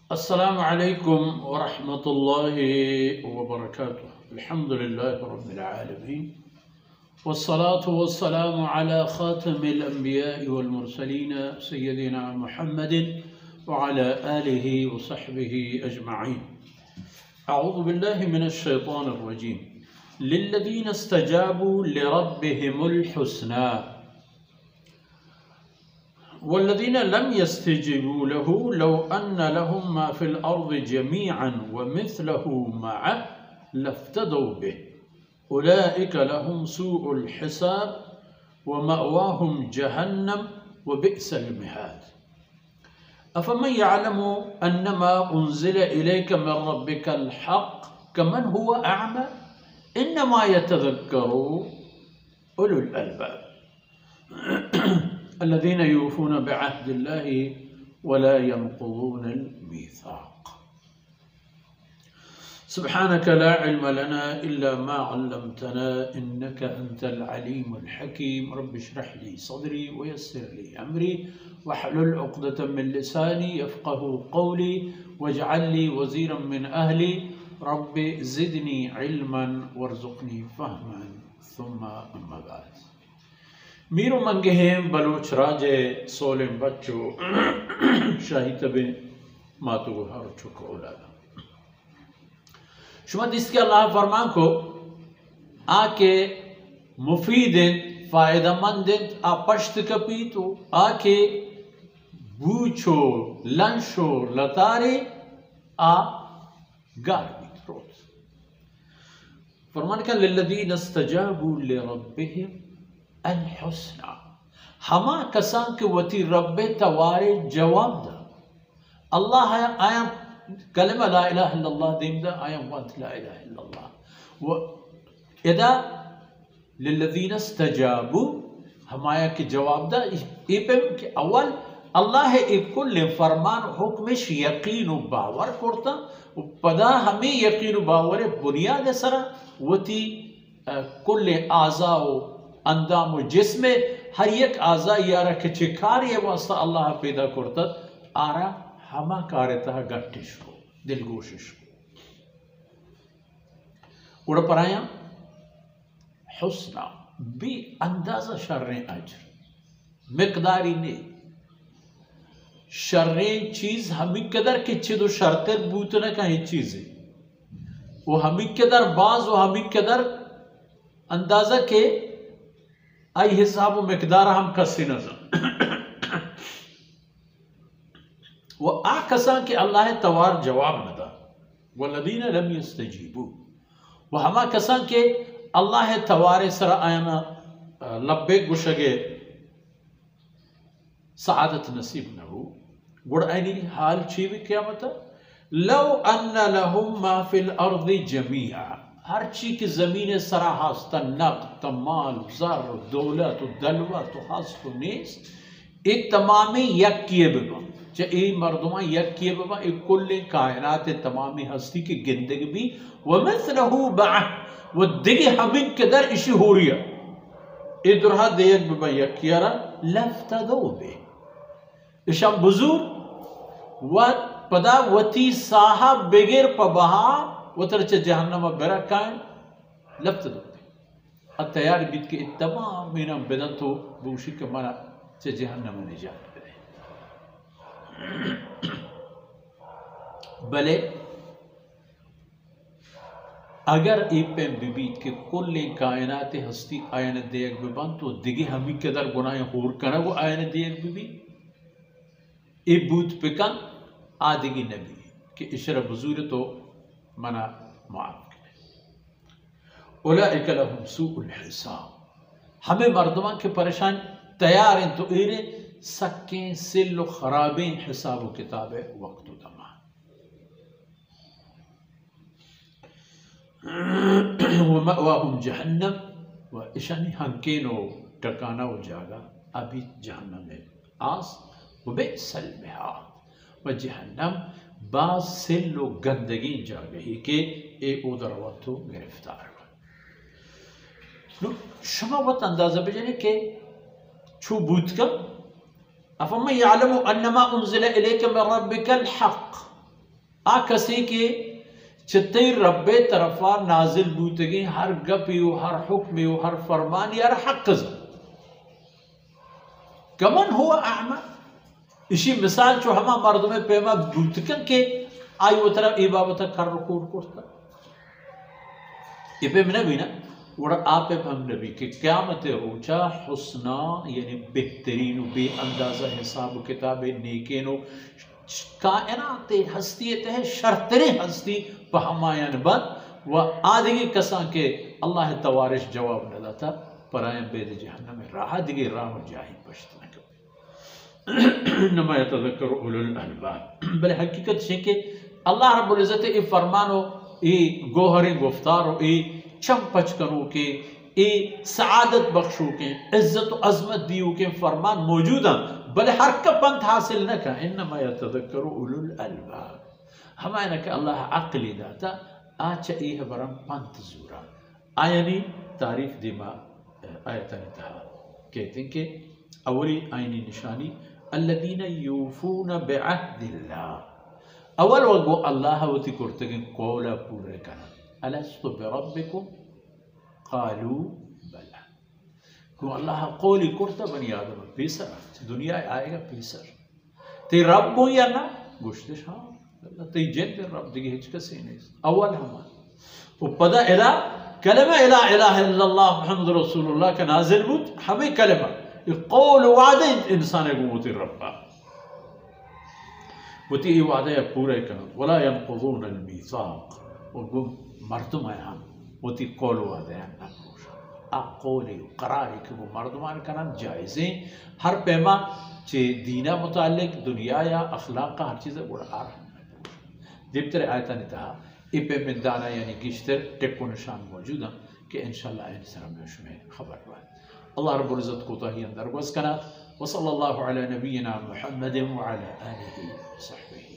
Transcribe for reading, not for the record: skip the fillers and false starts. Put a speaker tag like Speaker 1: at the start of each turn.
Speaker 1: अस्सलामु अलैकुम व रहमतुल्लाहि व बरकातुहू। अल्हम्दुलिल्लाहि रब्बिल आलमीन वस्सलातु वस्सलामु अला खातमिल अंबियाइ वल मुरसलीन सय्यदिना मुहम्मदिन व अला आलिहि व सहबिहि अजमईन। अऊज़ु बिल्लाहि मिनश शैतानिर रजीम। लिल्लज़ीना इस्तजाबू लिरब्बिहिमुल हुस्ना वल्लज़ीना लम यस्तजीबू लहू लौ अन्न लहुम मा फिल अर्ज़ि जमीअन व मिस्लहू मअहु लफ्तदौ बिहि उलाइका लहुम सूउल हिसाब व मअवाहुम जहन्नम व बि'सल मिहाद। अफमन यअलमु अन्नमा उन्ज़िल इलैका मिन रब्बिकल हक़्क़ कमन हुवा अअमा इन्नमा यतज़क्करु उलुल अलबाब अल्लज़ीना यूफ़ूना बिअहदिल्लाहि वला यनक़ुज़ूनल मीसाक़। सुब्हानक ला इल्म लना इल्ला मा अल्लमतना इन्नका अंतल अलीमुल हकीम। रब्बि इश्रह ली सदरी व यस्सिर ली अमरी वहलुल उक़दतम मिन लिसानी यफ़क़हू क़ौली वजअल ली वज़ीरम मिन अहली रब्बि ज़िदनी इल्मन वरज़ुक़नी फ़हमन सुम्मा अम्मा बाद। मीरू मंगेहेम बलूच राजे सोलेम बच्चो शाही तबे मातु हर चुक औलादा शुमत इसके अल्लाह फरमान को आके मुफीदिन फायदामंदिन आपश्त कपी तो आके बूछो लंशो लतारे आ गारबी रोज फरमान का लिल्लज़ीना इस्तजाबू लिरब्बिहिम अल हुस्ना हमा कसान के वती रब्बे तवारे जवाब दा अल्लाह आया कलमा ला इलाहा इल्लल्लाह दिमदा आया वत ला इलाहा इल्लल्लाह व इदा लिल्लज़ीना इस्तजाबू हमाया के जवाब दा इपम के अव्वल अल्लाह इकुल फरमान हुक्मश यकीन व बावर करता पदा हमें यकीन व बावर बुनियाद सरा वती कुल आज़ाओ अंदाम जिसमें हर एक आज़ा यारा के चिकार वास्ता अल्लाह पैदा करता आरा हमा कारता गट्टिश को दिलगोशिश को उड़ पराया हुस्ना भी अंदाजा शर्रे अजर मिकदारी ने शर्रे चीज हमी कदर के चिदो शर्ते बूतना का ही चीज है वो हमी कदर बाज वो हमी कदर अंदाजा के आई हिसाब मकदार हम कसी नजर वो आ कसा के अल्लाह तवार जवाब न दा वल्लज़ीना लम यस्तजीबू वो हमा कसा के अल्लाह तवारे सरा आयना लब्बे गुशगे सआदत नसीब न हो गुड़ आईनी हाल चीवी क्या मत लौ अन्न लहुम मा फिल अर्ज़ि जमीआ हर चीज की जमीन सरा हास्ता नक तमाल जर दौलत दलवत हस्त नेस एक तमामी यक किए बबा चाहे मर्दमा यक किए बबा एक कुल कायनात तमामी हस्ती की गिंदगी भी व मिस्लहू मअहु व दिगे हमिन कदर इशी हो रिया इदरहा देयक बबा यक कियारा लफ्तदौ बे इशम बुजुर व पदा वती साहब बेगेर पबहा उतर च जहन्नम बेरा कान लफ्त दो तैयार बीत के तमाम मीना बेदन तो बूशी के मना च जहन्नम निजात दे भले अगर पे बीबीत के कुल कायनात हस्ती आयन देख बिबन तो दिगे हमी कदर गुनाह होर कना वो आयन देख बीबी ए बूत पिकन आदिगी नबी के इशरा बुजुर तो मना माफ उलाइका लहुम सूउल हिसाब हमें मर्दमा के परेशान तैयार हैं तो इरे सक्के सिल्लो खराबे हिसाब किताबे वक्त तमा व मअवाहुम जहन्नम व इशानी हंकेनो टकाना हो जागा अभी जहन्नम में आस व बि'सल मिहाद व जहन्नम बाज से लोग गंदगी जा गई के ए उधर वतो गिरफ्तार शमा वत अंदाजा बजने के छू बूत का अफम्मन यअलमु अन्नमा उन्ज़िला इलैका मिन रब्बिकल हक़्क़ आ कसी के चित्ते रब्बे तरफा नाजिल बूतगी हर गपियो हर हुक्मियो हर फरमान यार हक कमन हुआ आमा इसी मिसाल जो हमा मर्द में पेमा बूतकन के आई वो तरफ ई बाबत कर रिकॉर्ड करता ये पे नबी ना और आप हम नबी के क़यामत रोजा हुस्ना यानी बेहतरीन बे अंदाजा हिसाब किताब नेकेनो कायनात हस्ती है शर्तरे हस्ती पहमायन बन व आदि कसा के अल्लाह तवारिश जवाब न दाता परायम बेद जहन्नम राह दिगे राह जाहि पश्त नमा यतज़क्करु उलुल अलबाब बल हकीकत है कि अल्लाह रब्बुल इज्जत ए फरमानो ए गोहरे गुफ्तारो ए चंपच करो के ए सआदत बख्शो के इज्जत अजमत दियो के फरमान मौजूदा बल हर का पंथ हासिल न का इन्नमा यतज़क्करु उलुल अलबाब हमारा के अल्लाह अक्ली दाता आचा ए बरम पंथ जूरा आयनी तारीफ दिमा आयतन तहा कहते हैं कि अवली आयनी निशानी अल्लदीन यूफून बिअहदिल्लाह अवल वगो अल्लाह वती करते के कौला पूरे करना अलस्तु बिरब्बिकुम क़ालू बला को अल्लाह कौली करता बनी आदम पीसर दुनिया आएगा पीसर ते रब या ना गुश्तिश हाँ ते जिन ते रब दिगे हिच कसे नहीं अवल हम वो पदा इला कलमा इला इलाहा इल्लल्लाह मुहम्मद रसूलुल्लाह का नाजिल बुत हमें कलमा कौल वादे इंसान को मोती रब्बा वती वादे पूरे करना वला यनक़ुज़ून अल-मीसाक़ और वो मर्दमान हम वती कौल वादे ना आ कौली करारी के वो मर्दमान करना जायज़े हर पैमा चे दीना मुतालिक दुनिया या अखलाक का हर चीज़ बड़ा आ रहा जब तेरे आयता ने कहा इपे में दाना यानी किश्तर टेक्को निशान मौजूद है कि इंशाल्लाह इन सरमेश में खबर हुआ अल्लाह रब्बुल इज़्ज़त को तो ही अंदर वस कना वसल्लल्लाहु अला नबीना मुहम्मद व अला आलिहि व सहबिहि